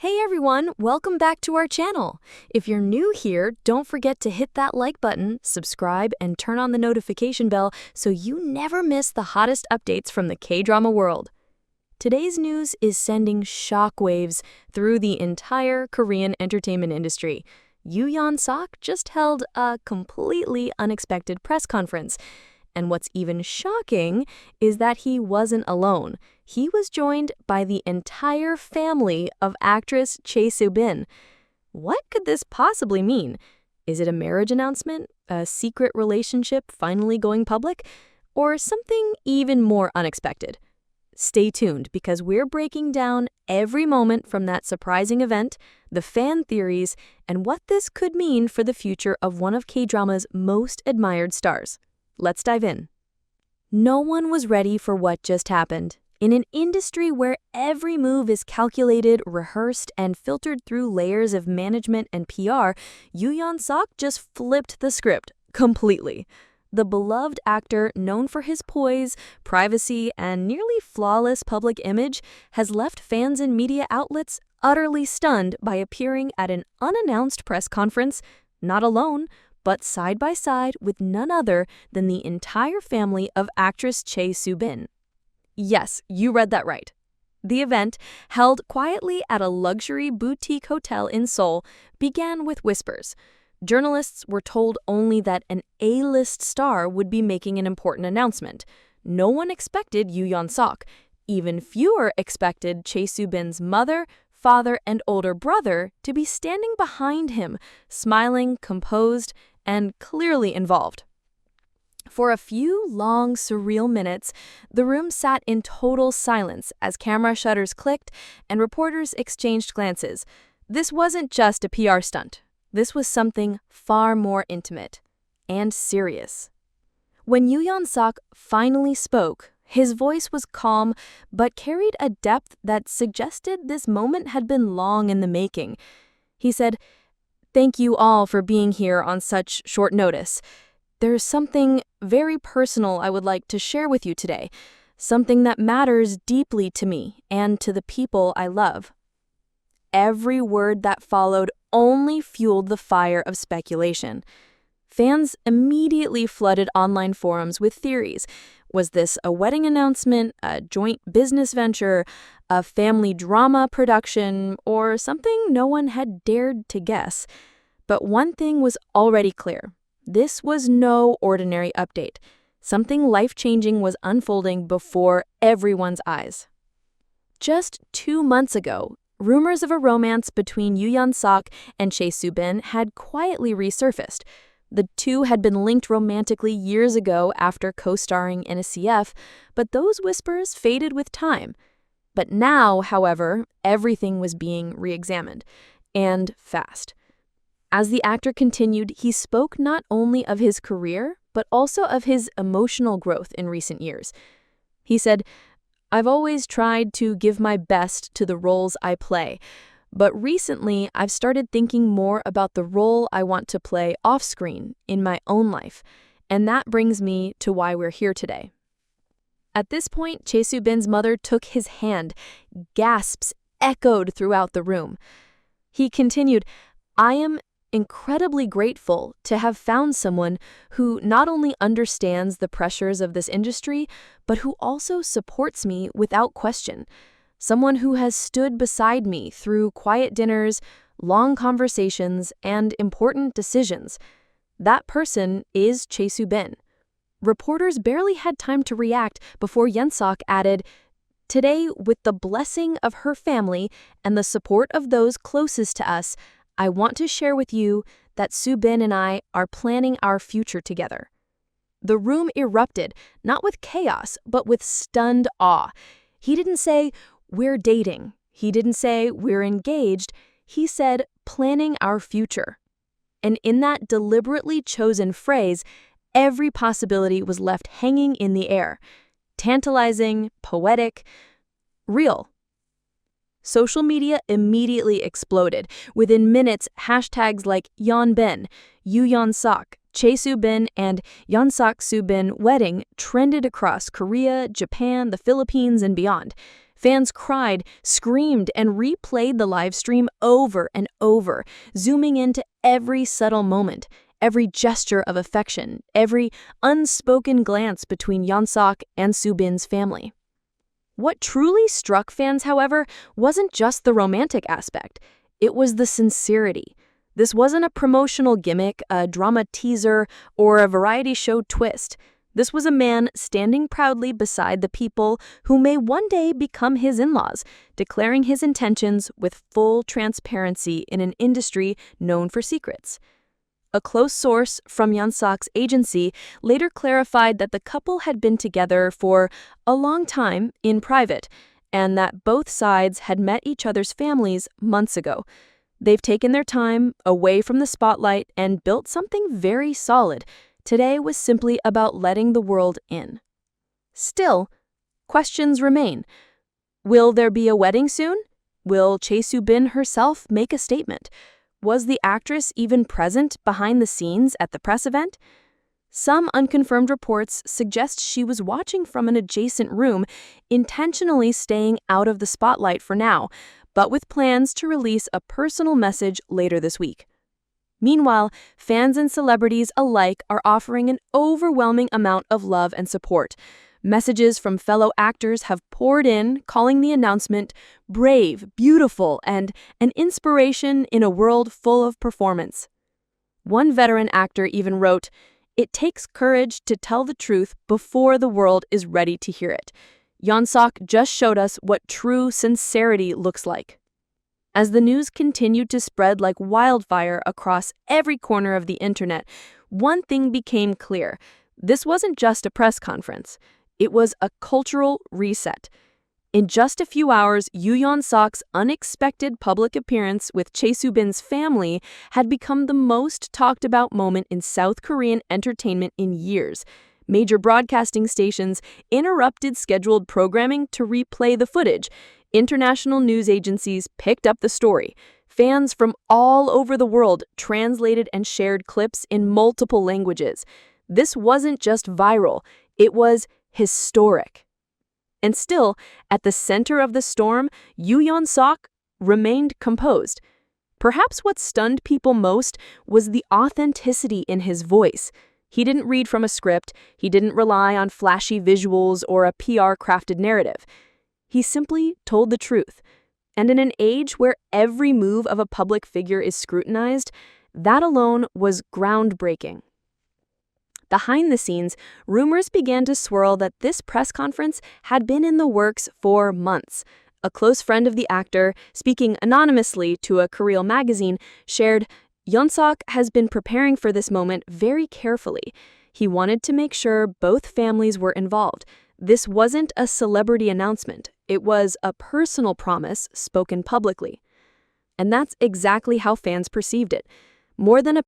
Hey everyone, welcome back to our channel. If you're new here, don't forget to hit that like button, subscribe, and turn on the notification bell so you never miss the hottest updates from the K-drama world. Today's news is sending shockwaves through the entire Korean entertainment industry. Yoo Yeon Seok just held a completely unexpected press conference. And what's even shocking is that he wasn't alone. He was joined by the entire family of actress Chae Soo. What could this possibly mean? Is it a marriage announcement, a secret relationship finally going public, or something even more unexpected? Stay tuned because we're breaking down every moment from that surprising event, the fan theories, and what this could mean for the future of one of K-drama's most admired stars. Let's dive in. No one was ready for what just happened. In an industry where every move is calculated, rehearsed, and filtered through layers of management and PR, Yoo Yeon Seok just flipped the script completely. The beloved actor, known for his poise, privacy, and nearly flawless public image, has left fans and media outlets utterly stunned by appearing at an unannounced press conference, not alone, but side by side with none other than the entire family of actress Chae Soo. Yes, you read that right. The event, held quietly at a luxury boutique hotel in Seoul, began with whispers. Journalists were told only that an A-list star would be making an important announcement. No one expected Yoo Yeon Seok. Even fewer expected Chae Soo-bin's mother, father, and older brother to be standing behind him, smiling, composed, and clearly involved. For a few long, surreal minutes, the room sat in total silence as camera shutters clicked and reporters exchanged glances. This wasn't just a PR stunt. This was something far more intimate and serious. When Yoo Yeon Seok finally spoke, his voice was calm but carried a depth that suggested this moment had been long in the making. He said, "Thank you all for being here on such short notice. There's something very personal I would like to share with you today, something that matters deeply to me and to the people I love." Every word that followed only fueled the fire of speculation. Fans immediately flooded online forums with theories. Was this a wedding announcement, a joint business venture, a family drama production, or something no one had dared to guess? But one thing was already clear. This was no ordinary update. Something life-changing was unfolding before everyone's eyes. Just 2 months ago, rumors of a romance between Yoo Yeon Seok and Chae Soo had quietly resurfaced. The two had been linked romantically years ago after co-starring in a CF, but those whispers faded with time. But now, however, everything was being re-examined, and fast. As the actor continued, he spoke not only of his career, but also of his emotional growth in recent years. He said, "I've always tried to give my best to the roles I play, but recently I've started thinking more about the role I want to play off-screen in my own life, and that brings me to why we're here today." At this point, Chae Soo-bin's mother took his hand. Gasps echoed throughout the room. He continued, "I am incredibly grateful to have found someone who not only understands the pressures of this industry, but who also supports me without question. Someone who has stood beside me through quiet dinners, long conversations, and important decisions. That person is Chae Soo. Reporters barely had time to react before Yeon Seok added, "Today, with the blessing of her family and the support of those closest to us, I want to share with you that Soo and I are planning our future together." The room erupted, not with chaos, but with stunned awe. He didn't say, "We're dating." He didn't say, "We're engaged." He said, "Planning our future." And in that deliberately chosen phrase, every possibility was left hanging in the air. Tantalizing, poetic, real. Social media immediately exploded. Within minutes, hashtags like Yeonben, Yoo Yeon Seok, Chae Soo, and Yeon Seok Soo wedding trended across Korea, Japan, the Philippines, and beyond. Fans cried, screamed, and replayed the live stream over and over, zooming into every subtle moment, every gesture of affection, every unspoken glance between Yeon Seok and Soo Bin's family. What truly struck fans, however, wasn't just the romantic aspect. It was the sincerity. This wasn't a promotional gimmick, a drama teaser, or a variety show twist. This was a man standing proudly beside the people who may one day become his in-laws, declaring his intentions with full transparency in an industry known for secrets. A close source from Yeon Seok's agency later clarified that the couple had been together for a long time in private, and that both sides had met each other's families months ago. They've taken their time away from the spotlight and built something very solid. Today was simply about letting the world in. Still, questions remain. Will there be a wedding soon? Will Chae Soo herself make a statement? Was the actress even present behind the scenes at the press event? Some unconfirmed reports suggest she was watching from an adjacent room, intentionally staying out of the spotlight for now, but with plans to release a personal message later this week. Meanwhile, fans and celebrities alike are offering an overwhelming amount of love and support. Messages from fellow actors have poured in, calling the announcement brave, beautiful, and an inspiration in a world full of performance. One veteran actor even wrote, "It takes courage to tell the truth before the world is ready to hear it. Yeon Seok just showed us what true sincerity looks like." As the news continued to spread like wildfire across every corner of the internet, one thing became clear. This wasn't just a press conference. It was a cultural reset. In just a few hours, Yoo Yeon Seok's unexpected public appearance with Chae Soo family had become the most talked about moment in South Korean entertainment in years. Major broadcasting stations interrupted scheduled programming to replay the footage. International news agencies picked up the story. Fans from all over the world translated and shared clips in multiple languages. This wasn't just viral, it was historic. And still, at the center of the storm, Yoo Yeon Seok remained composed. Perhaps what stunned people most was the authenticity in his voice. He didn't read from a script, he didn't rely on flashy visuals or a PR-crafted narrative. He simply told the truth. And in an age where every move of a public figure is scrutinized, that alone was groundbreaking. Behind the scenes, rumors began to swirl that this press conference had been in the works for months. A close friend of the actor, speaking anonymously to a Korean magazine, shared, "Yeon Seok has been preparing for this moment very carefully. He wanted to make sure both families were involved. This wasn't a celebrity announcement. It was a personal promise spoken publicly." And that's exactly how fans perceived it. More than a